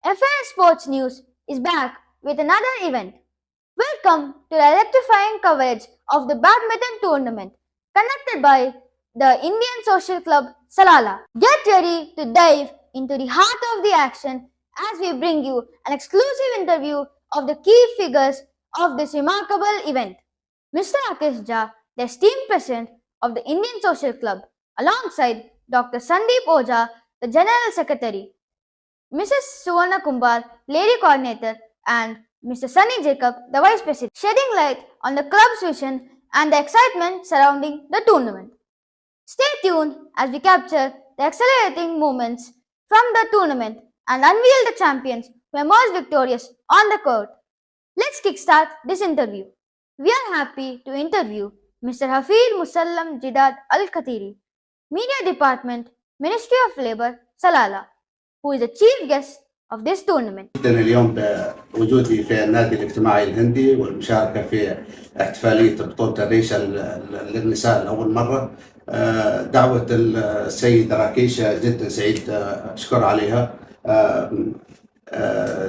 FAS Sports News is back with another event. Welcome to the electrifying coverage of the badminton tournament conducted by the Indian Social Club Salala. Get ready to dive into the heart of the action as we bring you an exclusive interview of the key figures of this remarkable event. Mr. Rakesh Jha, the esteemed president of the Indian Social Club, alongside Dr. Sandeep Oja, the General Secretary, Mrs. Suvarna Kumbar, Lady Coordinator, and Mr. Sunny Jacob, the Vice President, shedding light on the club's vision and the excitement surrounding the tournament. Stay tuned as we capture the accelerating moments from the tournament and unveil the champions who emerged victorious on the court. Let's kickstart this interview. We are happy to interview Mr. Hafeez Musallam Jidad Al Khatiri, Media Department, Ministry of Labour, Salala, who is the chief guest of this tournament. جدا اليوم بوجودي في النادي الاجتماعي الهندي والمشاركة في احتفالية بطولة الريشة للنساء لأول مرة. دعوة السيد راكيش جدا سعيد أشكر عليها.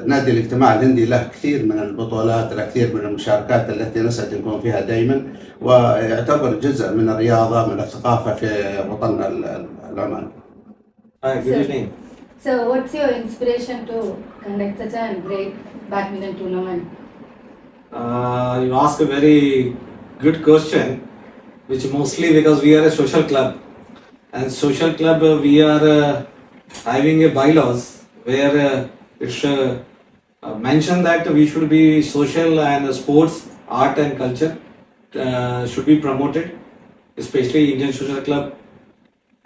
نادي الاجتماع الهندي له كثير من البطولات، له كثير من المشاركات التي نسعد نكون فيها دائما، ويعتبر جزء من الرياضة من الثقافة في وطننا العمان. Hi, good evening. So, what's your inspiration to conduct such a great badminton tournament? You ask a very good question, which mostly because we are a social club, and social club we are having a bylaws where it's mentioned that we should be social and sports, art and culture should be promoted, especially Indian Social Club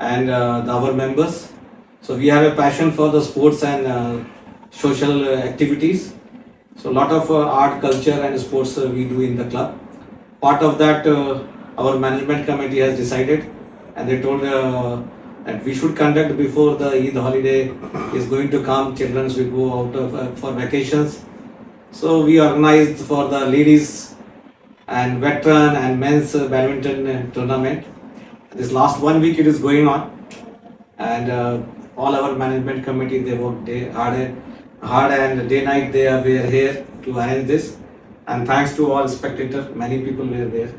and our members. So we have a passion for the sports and social activities. So a lot of art, culture and sports we do in the club. Part of that our management committee has decided, and they told that we should conduct before the Eid holiday is going to come. Children will go out for vacations. So we organized for the ladies and veteran and men's badminton tournament. This last 1 week it is going on, and all our management committee, they worked hard and day night they were here to arrange this, and thanks to all spectators, many people were there.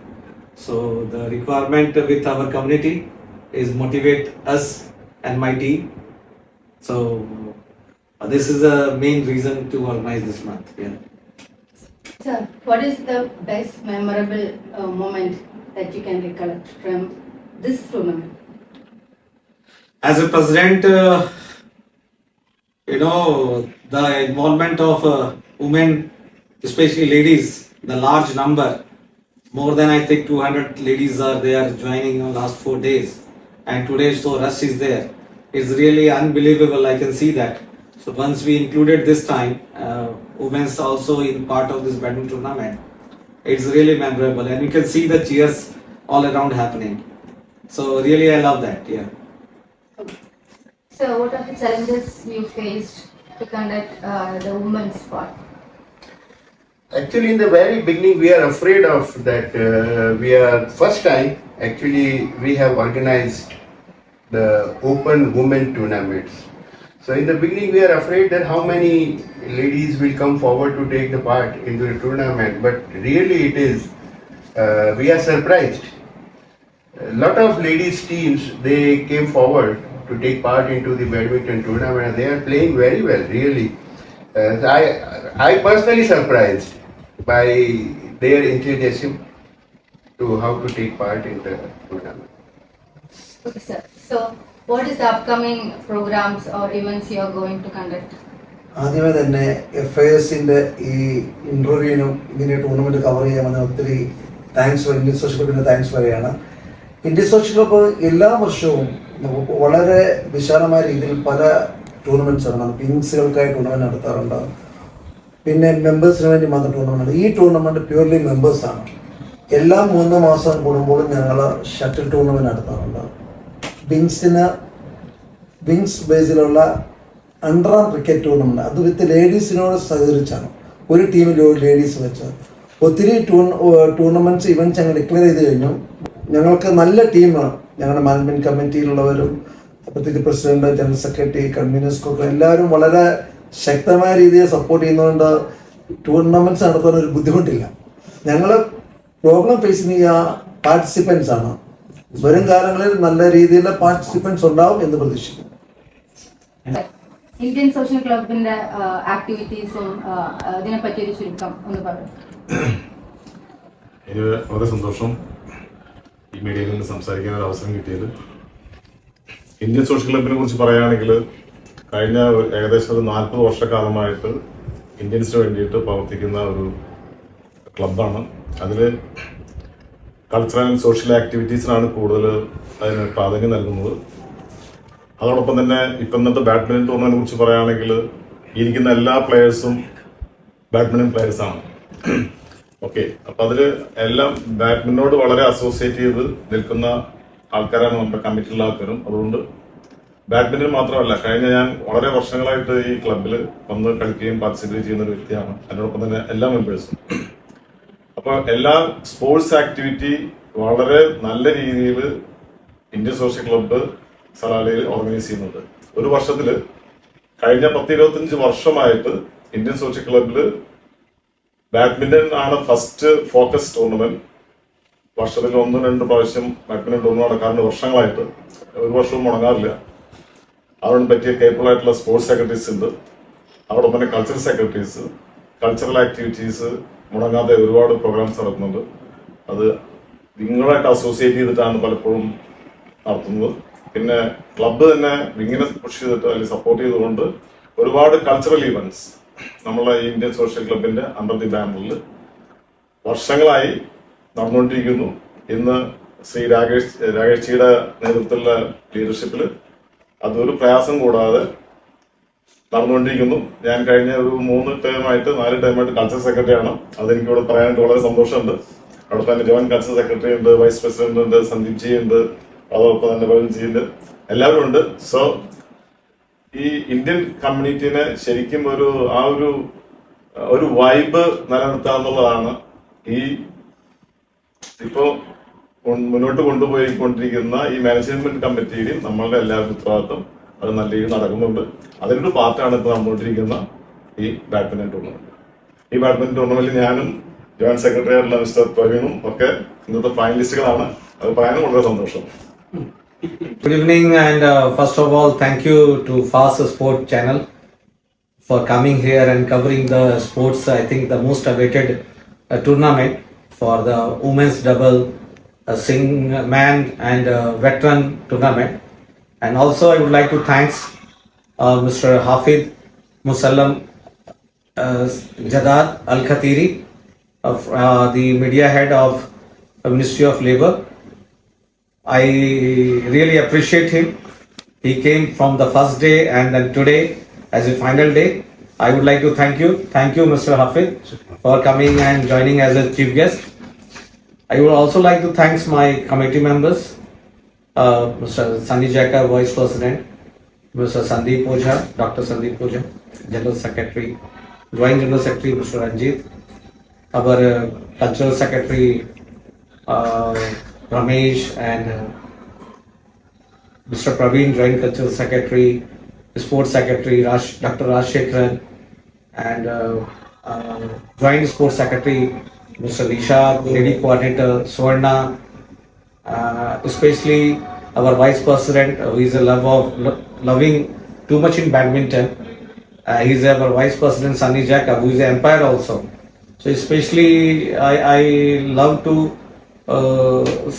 So the requirement with our community is motivate us and my team. So this is the main reason to organize this month. Yeah. Sir, what is the best memorable moment that you can recollect from this tournament? As a president, the involvement of women, especially ladies, the large number, more than I think 200 ladies are there joining in the last 4 days, and today so rush is there. It's really unbelievable. I can see that. So once we included this time, women's also in part of this badminton tournament, it's really memorable, and you can see the cheers all around happening. So really, I love that. Yeah. So, what are the challenges you faced to conduct the women's part? Actually, in the very beginning, we are afraid of that. We are first time. Actually, we have organized the open women tournaments. So, in the beginning, we are afraid that how many ladies will come forward to take the part in the tournament. But really, it is. We are surprised. A lot of ladies teams, they came forward to take part into the badminton tournament, and they are playing very well, really. I personally surprised by their enthusiasm to how to take part in the tournament. Okay, sir. So, what is the upcoming programs or events you are going to conduct? ആദ്യമേ തന്നെ FASന്റെ ഈ ഇന്റർവ്യൂവിനും ഇതിനെ tournament cover ചെയ്യാൻ വന്ന ഒത്തിരി thanks, Indian social ക്ലബിന് thanks പറയുകയാണ്. Indian social club എല്ലാ വർഷവും വളരെ വിശാലമായ രീതിയിൽ പല ടൂർണമെന്റ്സ് നടത്തും. വിങ്സുകൾക്കായി ടൂർണമെന്റ് നടത്താറുണ്ട്, പിന്നെ മെമ്പേഴ്സിന് വേണ്ടി മാത്രം ടൂർണമെന്റ്. ഈ ടൂർണമെന്റ് പ്യൂർലി മെമ്പേഴ്സാണ്. എല്ലാ 3 മാസം കൂടുമ്പോഴും ഞങ്ങൾ ഷട്ടിൽ ടൂർണമെന്റ് നടത്താറുണ്ട്. വിങ്സ് ബേസിലുള്ള അണ്ടർ ക്രിക്കറ്റ് ടൂർണമെന്റ്, അത് വിത്ത് ലേഡീസിനോട് സഹകരിച്ചാണ്, ഒരു ടീമിൽ ലേഡീസ് വെച്ച്. ഒത്തിരി ടൂർണമെന്റ്സ് ഇവന്റ്സ് ഞങ്ങൾ ഡിക്ലെയർ ചെയ്ത് കഴിഞ്ഞു. ഞങ്ങൾക്ക് നല്ല ടീമാണ്. ഞങ്ങളുടെ മാനേജ്മെന്റ് കമ്മിറ്റിയിലുള്ളവരും, പ്രത്യേകിച്ച് പ്രസിഡന്റ്, ജനറൽ സെക്രട്ടറി, കൺവീനേഴ്സ്, എല്ലാവരും വളരെ ശക്തമായ രീതിയിൽ സപ്പോർട്ട് ചെയ്യുന്നതുകൊണ്ട് ടൂർണമെന്റ്സ് നടത്താൻ ഒരു ബുദ്ധിമുട്ടില്ല. ഞങ്ങൾ പ്രോബ്ലം ഫേസ് ചെയ്യുന്ന പാർട്ടിസിപ്പൻസ് ആണ്. വരും കാലങ്ങളിൽ നല്ല രീതിയിലുള്ള പാർട്ടിസിപ്പൻസ് ഉണ്ടാവും എന്ന് പ്രതീക്ഷിക്കുന്നു. ഇന്ത്യൻ സോഷ്യൽ ക്ലബിന്റെ ആക്ടിവിറ്റീസും ഇതിനെപ്പറ്റി ഒരു ചുരുക്കം ഒന്ന് പറയും. എനിക്ക് വളരെ സന്തോഷം ഈ മീഡിയയിൽ നിന്ന് സംസാരിക്കാൻ ഒരു അവസരം കിട്ടിയത്. ഇന്ത്യൻ സോഷ്യൽ ക്ലബിനെ കുറിച്ച് പറയുകയാണെങ്കിൽ കഴിഞ്ഞ ഏകദേശം ഒരു 40 വർഷക്കാലമായിട്ട് ഇന്ത്യൻസിന് വേണ്ടിയിട്ട് പ്രവർത്തിക്കുന്ന ഒരു ക്ലബ്ബാണ്. അതിൽ കൾച്ചറൽ ആൻഡ് സോഷ്യൽ ആക്ടിവിറ്റീസിനാണ് കൂടുതൽ അതിന് പ്രാധാന്യം നൽകുന്നത്. അതോടൊപ്പം തന്നെ ഇപ്പം ഇന്നത്തെ ബാഡ്മിൻ്റൺ ടൂർണമെന്റിനെ കുറിച്ച് പറയുകയാണെങ്കിൽ ഇരിക്കുന്ന എല്ലാ പ്ലെയേഴ്സും ബാഡ്മിൻ്റൺ പ്ലെയേഴ്സാണ്. ഓക്കെ, അപ്പം അതിൽ എല്ലാം ബാഡ്മിൻ്റനോട് വളരെ അസോസിയേറ്റ് ചെയ്ത് നിൽക്കുന്ന ആൾക്കാരാണ് നമ്മുടെ കമ്മിറ്റിയിലുള്ള ആൾക്കാരും. അതുകൊണ്ട് ബാഡ്മിൻ്റൺ മാത്രമല്ല, ഞാൻ വളരെ വർഷങ്ങളായിട്ട് ഈ ക്ലബിൽ വന്ന് കളിക്കുകയും പാർട്ടിസിപ്പേറ്റ് ചെയ്യുന്ന ഒരു വ്യക്തിയാണ്. അതിനോടൊപ്പം തന്നെ എല്ലാ മെമ്പേഴ്സും. അപ്പോൾ എല്ലാ സ്പോർട്സ് ആക്ടിവിറ്റി വളരെ നല്ല രീതിയിൽ ഇന്ത്യൻ സോഷ്യൽ ക്ലബ്ബ് സലാലയിൽ ഓർഗനൈസ് ചെയ്യുന്നുണ്ട്. ഒരു വർഷത്തിൽ കഴിഞ്ഞ 10-25 വർഷമായിട്ട് ഇന്ത്യൻ സോഷ്യൽ ക്ലബ്ബിൽ ബാഡ്മിൻ്റൺ ആണ് ഫസ്റ്റ് ഫോക്കസ് ടൂർണമെന്റ്. വർഷത്തിൽ 1-2 പ്രാവശ്യം ബാഡ്മിൻ്റൺ ടൂർണമെന്റ് നടക്കാറുണ്ട് വർഷങ്ങളായിട്ട്. ഒരു വർഷവും മുടങ്ങാറില്ല. അതിന് പറ്റിയ കേപ്പബിൾ ആയിട്ടുള്ള സ്പോർട്സ് സെക്രട്ടറീസ് ഉണ്ട്. അതോടൊപ്പം തന്നെ കൾച്ചറൽ സെക്രട്ടറീസ്, കൾച്ചറൽ ആക്ടിവിറ്റീസ് മുടങ്ങാതെ ഒരുപാട് പ്രോഗ്രാംസ് നടക്കുന്നുണ്ട്. അത് നിങ്ങളായിട്ട് അസോസിയേറ്റ് ചെയ്തിട്ടാണ് പലപ്പോഴും നടത്തുന്നത്. പിന്നെ ക്ലബ്ബ് തന്നെ ഇങ്ങനെ പുഷ് ചെയ്തിട്ട് അല്ലെങ്കിൽ സപ്പോർട്ട് ചെയ്തുകൊണ്ട് ഒരുപാട് കൾച്ചറൽ ഈവൻറ്റ്സ് നമ്മളെ ഇന്ത്യൻ സോഷ്യൽ ക്ലബിന്റെ അണ്ടർ ദി ബാനറിൽ വർഷങ്ങളായി നടന്നുകൊണ്ടിരിക്കുന്നു. ഇന്ന് ശ്രീ രാകേഷ് ജിയുടെ നേതൃത്വത്തിലുള്ള ലീഡർഷിപ്പിൽ അതൊരു പ്രയാസം കൂടാതെ നടന്നുകൊണ്ടിരിക്കുന്നു. ഞാൻ കഴിഞ്ഞ ഒരു 4 ടൈമായിട്ട് കൾച്ചറൽ സെക്രട്ടറിയാണ്. അതെനിക്കിവിടെ പറയാനായിട്ട് വളരെ സന്തോഷമുണ്ട്. അവിടെ തന്നെ ജോയിന്റ് കൾച്ചറൽ സെക്രട്ടറി ഉണ്ട്, വൈസ് പ്രസിഡന്റ് ഉണ്ട്, സന്ദീപ് ജി ഉണ്ട്, അതോടൊപ്പം തന്നെ പ്രവീൺ ജി ഉണ്ട്, എല്ലാവരും ഉണ്ട്. സോ ഈ ഇന്ത്യൻ കമ്മ്യൂണിറ്റിനെ ശരിക്കും ഒരു വൈബ് നിലനിർത്തുക എന്നുള്ളതാണ് ഈ ഇപ്പോ മുന്നോട്ട് കൊണ്ടുപോയിക്കൊണ്ടിരിക്കുന്ന ഈ മാനേജ്മെന്റ് കമ്മിറ്റിയുടെയും നമ്മളുടെ എല്ലാവരും ഉത്തരവാദിത്വം. അത് നല്ല രീതിയിൽ നടക്കുന്നുണ്ട്. അതിനൊരു പാർട്ടാണ് ഇപ്പോൾ നടന്നുകൊണ്ടിരിക്കുന്ന ഈ ബാഡ്മിൻ്റൺ ടൂർണമെന്റ്. ഈ ബാഡ്മിൻ്റൺ ടൂർണമെന്റിൽ ഞാനും ജോയിന്റ് സെക്രട്ടറി ആയിട്ടുള്ള മിസ്റ്റർ പ്രവീണും ഒക്കെ ഇന്നത്തെ ഫൈനലിസ്റ്റുകളാണ്. അത് പറയാനും വളരെ സന്തോഷം. Good evening, and first of all, thank you to Fast Sport Channel for coming here and covering the sports. I think the most awaited tournament for the women's double, man and veteran tournament. And also, I would like to thank Mr. Hafid Musallam Jadad Al Khatiri, the media head of Ministry of Labour. I really appreciate him. He came from the first day and then today as a final day. I would like to thank you. Thank you, Mr. Hafid, for coming and joining as a chief guest. I would also like to thank my committee members, Mr. Sunny Jaka, Vice President, Mr. Sandeep Ojha, Dr. Sandeep Ojha, General Secretary, Joint General Secretary, Mr. Ranjit, our Cultural Secretary, Ramesh, and Mr. Praveen, Joint Cultural Secretary, Sports Secretary, Dr. Rajshekharan, and Joint Sports Secretary, Mr. Nisha, Lady Coordinator, Swarna, especially our Vice President, who is loving too much in badminton. He is our Vice President, Sunny Jaka, who is an umpire also. So especially I love to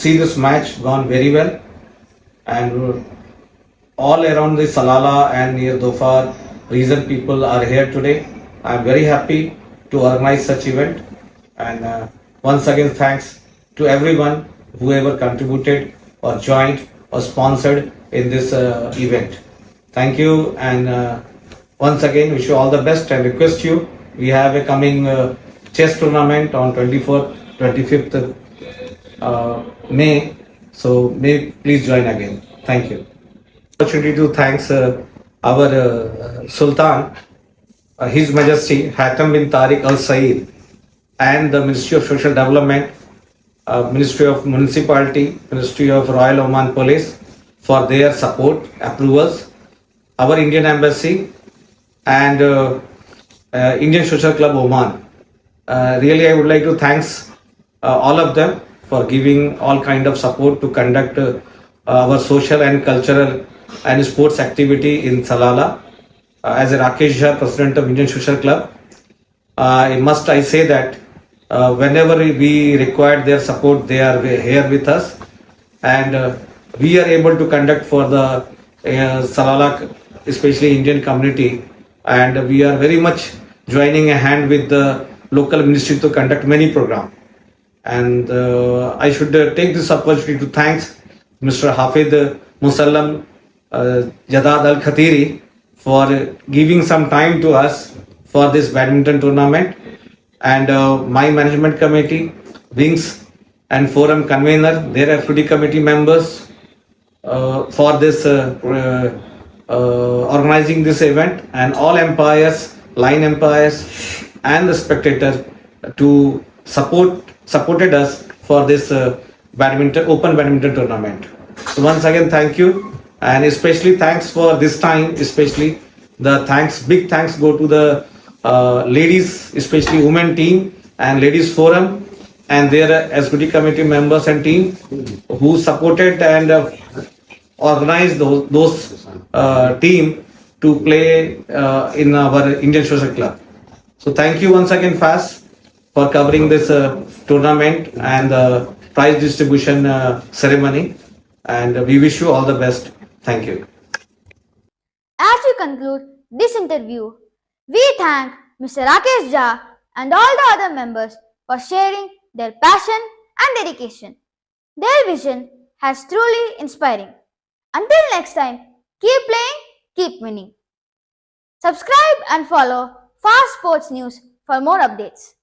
see this match gone very well, and all around the Salala and near Dhofar region people are here today. I am very happy to organize such event, and once again thanks to everyone whoever contributed or joined or sponsored in this event. Thank you, and once again wish you all the best and request you. We have a coming chess tournament on 24th, 25th May, so may please join again. Thank you. Opportunity to thanks our Sultan, His Majesty Hatem bin Tariq Al Saeed, and the Ministry of Social Development, Ministry of Municipality, Ministry of Royal Oman Police for their support, approvals, our Indian Embassy, and Indian Social Club Oman. Really, I would like to thanks all of them for giving all kind of support to conduct our social and cultural and sports activity in Salala. As a Rakesh Jha, President of Indian Social Club, I say that whenever we required their support, they are here with us, and we are able to conduct for the Salala, especially Indian community, and we are very much joining a hand with the local ministry to conduct many programs. And I should take this opportunity to thanks Mr. Hafid Musallam Jadad Al Khatiri for giving some time to us for this badminton tournament, and my management committee, wings and forum convener, their FD committee members for this organizing this event, and all umpires, line umpires, and the spectator to supported us for this open badminton tournament. So once again, thank you, and especially thanks for this time. Especially big thanks go to the ladies, especially women team and ladies forum, and their SBD committee members and team who supported and organized those team to play in our Indian Social Club. So thank you once again, FAS, for covering this tournament and the prize distribution ceremony, and we wish you all the best. Thank you. As we conclude this interview, we thank Mr. Rakesh Jha and all the other members for sharing their passion and dedication. Their vision has truly inspiring. Until next time, keep playing, keep winning. Subscribe and follow Fast Sports News for more updates.